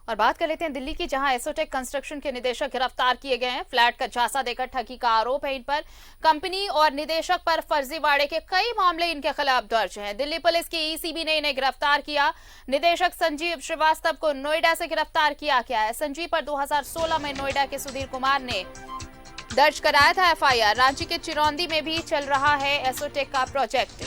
और बात कर लेते हैं दिल्ली की, जहां एसोटेक कंस्ट्रक्शन के निदेशक गिरफ्तार किए गए हैं। फ्लैट का झांसा देकर ठगी का आरोप है इन पर। कंपनी और निदेशक पर फर्जीवाड़े के कई मामले इनके खिलाफ दर्ज हैं। दिल्ली पुलिस की ईसीबी ने इन्हें गिरफ्तार किया। निदेशक संजीव श्रीवास्तव को नोएडा से गिरफ्तार किया गया है। संजीव पर 2016 में नोएडा के सुधीर कुमार ने दर्ज कराया था एफआईआर। रांची के चिरौंदी में भी चल रहा है एसोटेक का प्रोजेक्ट।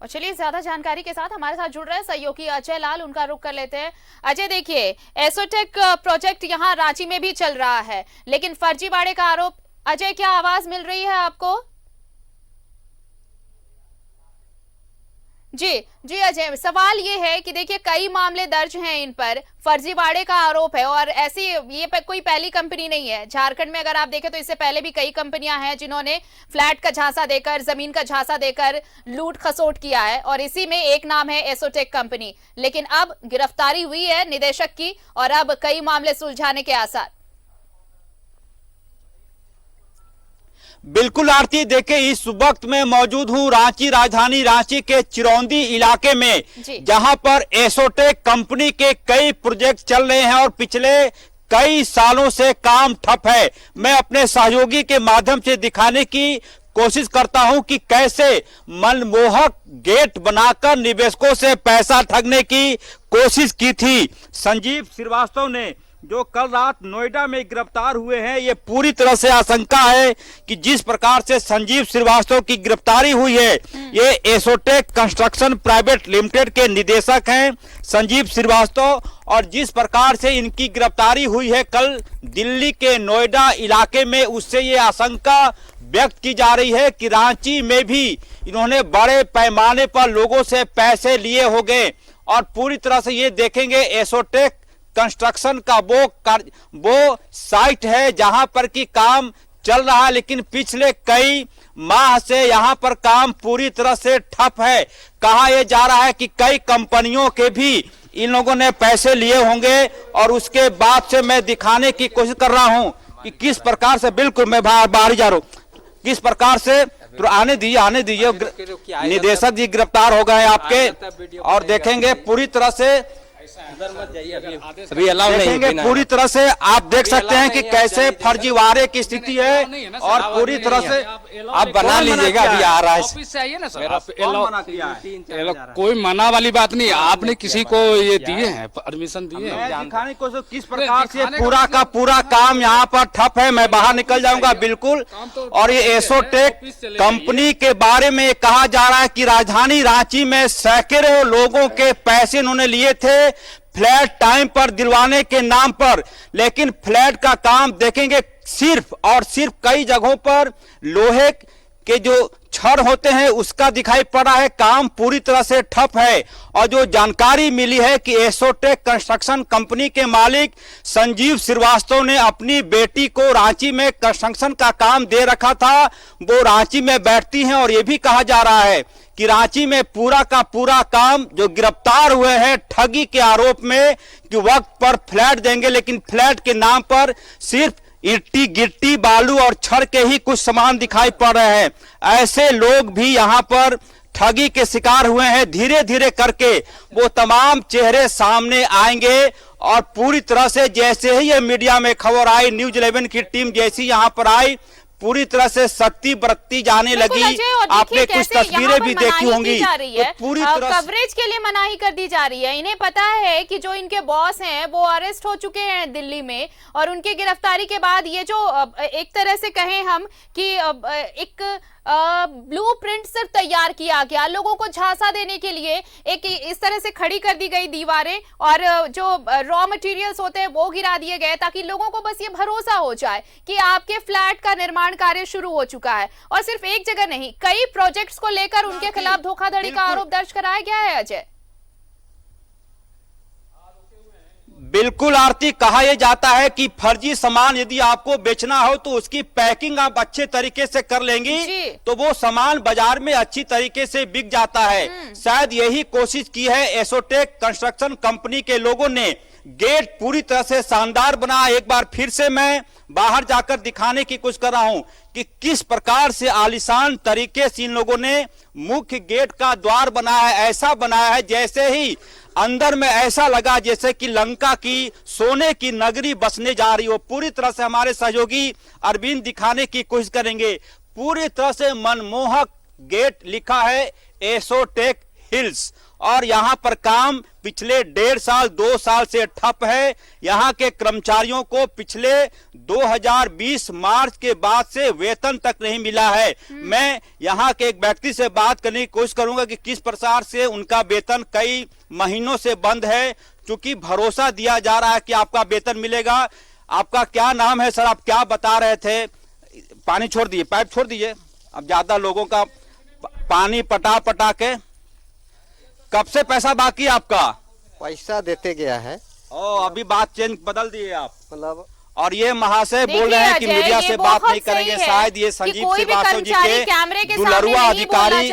और चलिए ज्यादा जानकारी के साथ हमारे साथ जुड़ रहे हैं सहयोगी अजय लाल, उनका रुख कर लेते हैं। अजय, देखिए, एसोटेक प्रोजेक्ट यहां रांची में भी चल रहा है, लेकिन फर्जीवाड़े का आरोप। अजय, क्या आवाज मिल रही है आपको? जी जी अजय, सवाल ये है कि देखिए कई मामले दर्ज हैं इन पर, फर्जीवाड़े का आरोप है, और ऐसी ये कोई पहली कंपनी नहीं है। झारखंड में अगर आप देखें तो इससे पहले भी कई कंपनियां हैं जिन्होंने फ्लैट का झांसा देकर, जमीन का झांसा देकर लूट खसोट किया है, और इसी में एक नाम है एसोटेक कंपनी। लेकिन अब गिरफ्तारी हुई है निदेशक की, और अब कई मामले सुलझाने के आसार। बिल्कुल आरती, देखिए इस वक्त मैं मौजूद हूं रांची, राजधानी रांची के चिरौंदी इलाके में, जहां पर एसोटेक कंपनी के कई प्रोजेक्ट चल रहे हैं और पिछले कई सालों से काम ठप है। मैं अपने सहयोगी के माध्यम से दिखाने की कोशिश करता हूं कि कैसे मनमोहक गेट बनाकर निवेशकों से पैसा ठगने की कोशिश की थी संजीव श्रीवास्तव ने, जो कल रात नोएडा में गिरफ्तार हुए हैं। ये पूरी तरह से आशंका है कि जिस प्रकार से संजीव श्रीवास्तव की गिरफ्तारी हुई है, ये एसोटेक कंस्ट्रक्शन प्राइवेट लिमिटेड के निदेशक हैं संजीव श्रीवास्तव, और जिस प्रकार से इनकी गिरफ्तारी हुई है कल दिल्ली के नोएडा इलाके में, उससे ये आशंका व्यक्त की जा रही है कि रांची में भी इन्होंने बड़े पैमाने पर लोगों से पैसे लिए होंगे। और पूरी तरह से ये देखेंगे, एसोटेक कंस्ट्रक्शन का वो साइट है जहां पर कि काम चल रहा है, लेकिन पिछले कई माह से यहां पर काम पूरी तरह से ठप है। कहा यह जा रहा है कि कई कंपनियों के भी इन लोगों ने पैसे लिए होंगे, और उसके बाद से मैं दिखाने की कोशिश कर रहा हूं कि किस प्रकार से, बिल्कुल मैं बाहर जा रहा हूं, किस प्रकार से, तो आने दीजिए निदेशक जी गिरफ्तार हो गए आपके, और देखेंगे पूरी तरह से, अभी अलाउ नहीं है, पूरी तरह से आप देख सकते हैं कि कैसे फर्जीवाड़े की स्थिति है, और पूरी तरह से आप बना लीजिएगा। अभी आ रहा है, ऑफिस से आइए ना सर। कोई मना वाली बात नहीं, आपने किसी को ये दिए हैं, परमिशन दिए हैं? दिखाने को किस प्रकार से पूरा का पूरा काम यहाँ पर ठप है। मैं बाहर निकल जाऊंगा बिल्कुल। और ये एसोटेक कंपनी के बारे में कहा जा रहा है कि राजधानी रांची में सैकड़ों लोगों के पैसे इन्होंने लिए थे फ्लैट टाइम पर दिलवाने के नाम पर, लेकिन फ्लैट का काम देखेंगे सिर्फ और सिर्फ कई जगहों पर लोहे के जो छड़ होते हैं उसका दिखाई पड़ रहा है। काम पूरी तरह से ठप है। और जो जानकारी मिली है कि एसोटेक कंस्ट्रक्शन कंपनी के मालिक संजीव श्रीवास्तव ने अपनी बेटी को रांची में कंस्ट्रक्शन का काम दे रखा था, वो रांची में बैठती हैं, और ये भी कहा जा रहा है कि रांची में पूरा का पूरा काम जो गिरफ्तार हुए हैं ठगी के आरोप में, कि वक्त पर फ्लैट देंगे, लेकिन फ्लैट के नाम पर सिर्फ ईंटी गिट्टी बालू और छड़ के ही कुछ सामान दिखाई पड़ रहे हैं। ऐसे लोग भी यहाँ पर ठगी के शिकार हुए हैं। धीरे धीरे करके वो तमाम चेहरे सामने आएंगे, और पूरी तरह से जैसे ही ये मीडिया में खबर आई, न्यूज 11 की टीम जैसी यहाँ पर आई, पूरी तरह से शक्ति बरतती जाने लगी। आपने कुछ तस्वीरें भी देखी होंगी, तो पूरी तरह कवरेज के लिए मनाही कर दी जा रही है। इन्हें पता है कि जो इनके बॉस हैं वो अरेस्ट हो चुके हैं दिल्ली में, और उनकी गिरफ्तारी के बाद ये जो एक तरह से कहें हम कि एक ब्लूप्रिंट सिर्फ तैयार किया गया, लोगों को झांसा देने के लिए एक इस तरह से खड़ी कर दी गई दीवारें, और जो रॉ मटेरियल्स होते हैं वो गिरा दिए गए, ताकि लोगों को बस ये भरोसा हो जाए कि आपके फ्लैट का निर्माण कार्य शुरू हो चुका है। और सिर्फ एक जगह नहीं, कई प्रोजेक्ट्स को लेकर उनके खिलाफ धोखाधड़ी का आरोप दर्ज कराया गया है। अजय, बिल्कुल आरती, कहा यह जाता है कि फर्जी सामान यदि आपको बेचना हो तो उसकी पैकिंग आप अच्छे तरीके से कर लेंगी तो वो सामान बाजार में अच्छी तरीके से बिक जाता है। शायद यही कोशिश की है एसोटेक कंस्ट्रक्शन कंपनी के लोगों ने। गेट पूरी तरह से शानदार बना। एक बार फिर से मैं बाहर जाकर दिखाने की कोशिश कर रहा हूं कि किस प्रकार से आलीशान तरीके से इन लोगों ने मुख्य गेट का द्वार बनाया है। ऐसा बनाया है जैसे ही अंदर में ऐसा लगा जैसे कि लंका की सोने की नगरी बसने जा रही हो। पूरी तरह से हमारे सहयोगी अरविंद दिखाने की कोशिश करेंगे। पूरी तरह से मनमोहक गेट लिखा है एसोटेक हिल्स, और यहां पर काम पिछले 1.5 साल 2 साल से ठप है। यहां के कर्मचारियों को पिछले 2020 मार्च के बाद से वेतन तक नहीं मिला है। मैं यहां के एक व्यक्ति से बात करने की कोशिश करूंगा कि किस प्रकार से उनका वेतन कई महीनों से बंद है, क्योंकि भरोसा दिया जा रहा है कि आपका वेतन मिलेगा। आपका क्या नाम है सर? आप क्या बता रहे थे? पानी छोड़ दीजिए, पाइप छोड़ दीजिए। अब ज्यादा लोगों का पानी पटा पटा के। कब से पैसा बाकी आपका? पैसा देते गया है। अभी बात चेंज बदल दिए आप मतलब। और ये महाशय बोल रहे हैं कि मीडिया से बात नहीं करेंगे। शायद ये संजीव श्रीवास्तव जी के दुलरुआ अधिकारी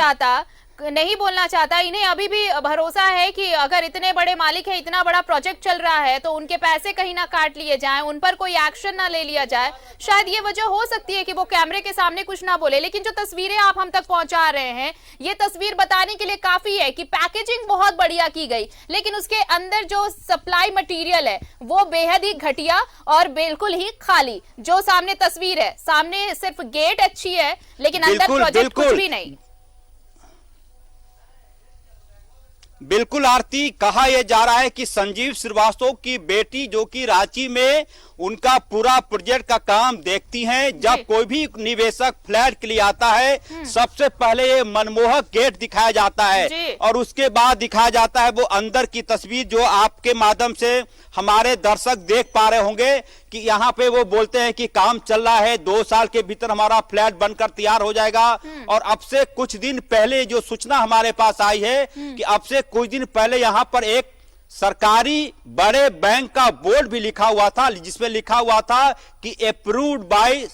नहीं बोलना चाहता। इन्हें अभी भी भरोसा है कि अगर इतने बड़े मालिक है, इतना बड़ा प्रोजेक्ट चल रहा है, तो उनके पैसे कहीं ना काट लिए जाएं, उन पर कोई एक्शन ना ले लिया जाए। शायद ये वजह हो सकती है कि वो कैमरे के सामने कुछ ना बोले। लेकिन जो तस्वीरें आप हम तक पहुंचा रहे हैं, ये तस्वीर बताने के लिए काफी है कि पैकेजिंग बहुत बढ़िया की गई, लेकिन उसके अंदर जो सप्लाई मटीरियल है वो बेहद ही घटिया और बिल्कुल ही खाली। जो सामने तस्वीर है, सामने सिर्फ गेट अच्छी है लेकिन अंदर प्रोजेक्ट कुछ भी नहीं। बिल्कुल आरती, कहा यह जा रहा है कि संजीव श्रीवास्तव की बेटी जो कि रांची में उनका पूरा प्रोजेक्ट का काम देखती हैं। जब कोई भी निवेशक फ्लैट के लिए आता है, सबसे पहले ये मनमोहक गेट दिखाया जाता है और उसके बाद दिखाया जाता है वो अंदर की तस्वीर, जो आपके माध्यम से हमारे दर्शक देख पा रहे होंगे कि यहाँ पे वो बोलते हैं कि काम चल रहा है, 2 साल के भीतर हमारा फ्लैट बनकर तैयार हो जाएगा। और अब से कुछ दिन पहले जो सूचना हमारे पास आई है कि अब से कुछ दिन पहले यहाँ पर एक सरकारी बड़े बैंक का बोर्ड भी लिखा हुआ था, जिसमें लिखा हुआ था कि अप्रूव्ड बाय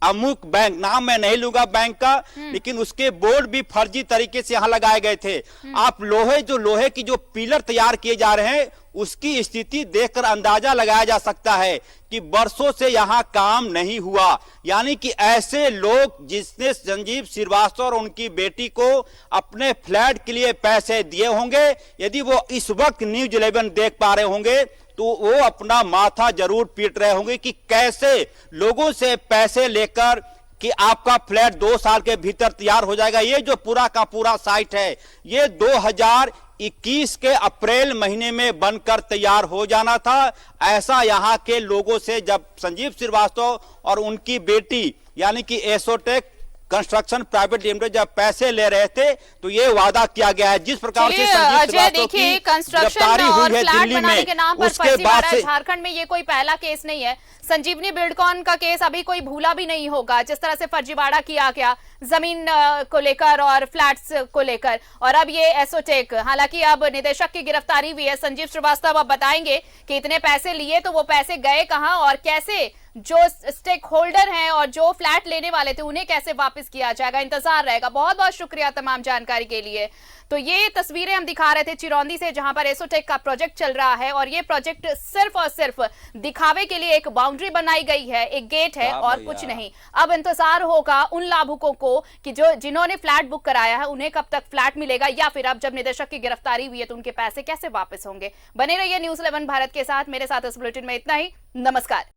अमुक बैंक। नाम मैं नहीं लूंगा बैंक का, लेकिन उसके बोर्ड भी फर्जी तरीके से यहां लगाए गए थे। आप लोहे की जो पिलर तैयार किए जा रहे हैं, उसकी स्थिति देखकर अंदाजा लगाया जा सकता है कि वर्षों से यहां काम नहीं हुआ। यानी कि ऐसे लोग जिसने संजीव श्रीवास्तव और उनकी बेटी को अपने फ्लैट के लिए पैसे दिए होंगे, यदि वो इस वक्त न्यूज 11 देख पा रहे होंगे तो वो अपना माथा जरूर पीट रहे होंगे कि कैसे लोगों से पैसे लेकर कि आपका फ्लैट 2 साल के भीतर तैयार हो जाएगा। ये जो पूरा का पूरा साइट है, ये 2021 के अप्रैल महीने में बनकर तैयार हो जाना था। ऐसा यहाँ के लोगों से जब संजीव श्रीवास्तव और उनकी बेटी यानी कि एसोटेक कंस्ट्रक्शन प्राइवेट लिमिटेड जब पैसे ले रहे थे, तो ये वादा किया गया है। जिस प्रकार से संजीव श्रीवास्तव की गिरफ्तारी हुई है दिल्ली में, उसके बाद से झारखंड में ये कोई पहला केस नहीं है। संजीवनी बिल्डकॉन का केस अभी कोई भूला भी नहीं होगा, जिस तरह से फर्जीवाड़ा किया गया जमीन को लेकर और फ्लैट्स को लेकर। और अब ये एसोटेक, हालांकि अब निदेशक की गिरफ्तारी हुई है। संजीव श्रीवास्तव अब बताएंगे कि इतने पैसे लिए तो वो पैसे गए कहां और कैसे जो स्टेक होल्डर हैं और जो फ्लैट लेने वाले थे उन्हें कैसे वापस किया जाएगा। इंतजार रहेगा। बहुत बहुत शुक्रिया तमाम जानकारी के लिए। तो ये तस्वीरें हम दिखा रहे थे चिरौंदी से, जहां पर एसोटेक का प्रोजेक्ट चल रहा है और ये प्रोजेक्ट सिर्फ और सिर्फ दिखावे के लिए एक बाउंड्री बनाई गई है, एक गेट है और कुछ नहीं। अब इंतजार होगा उन लाभुकों को कि जिन्होंने फ्लैट बुक कराया है उन्हें कब तक फ्लैट मिलेगा, या फिर अब जब निदेशक की गिरफ्तारी हुई है तो उनके पैसे कैसे वापस होंगे। बने रहिए न्यूज़ 11 भारत के साथ। मेरे साथ इस बुलेटिन में इतना ही। नमस्कार।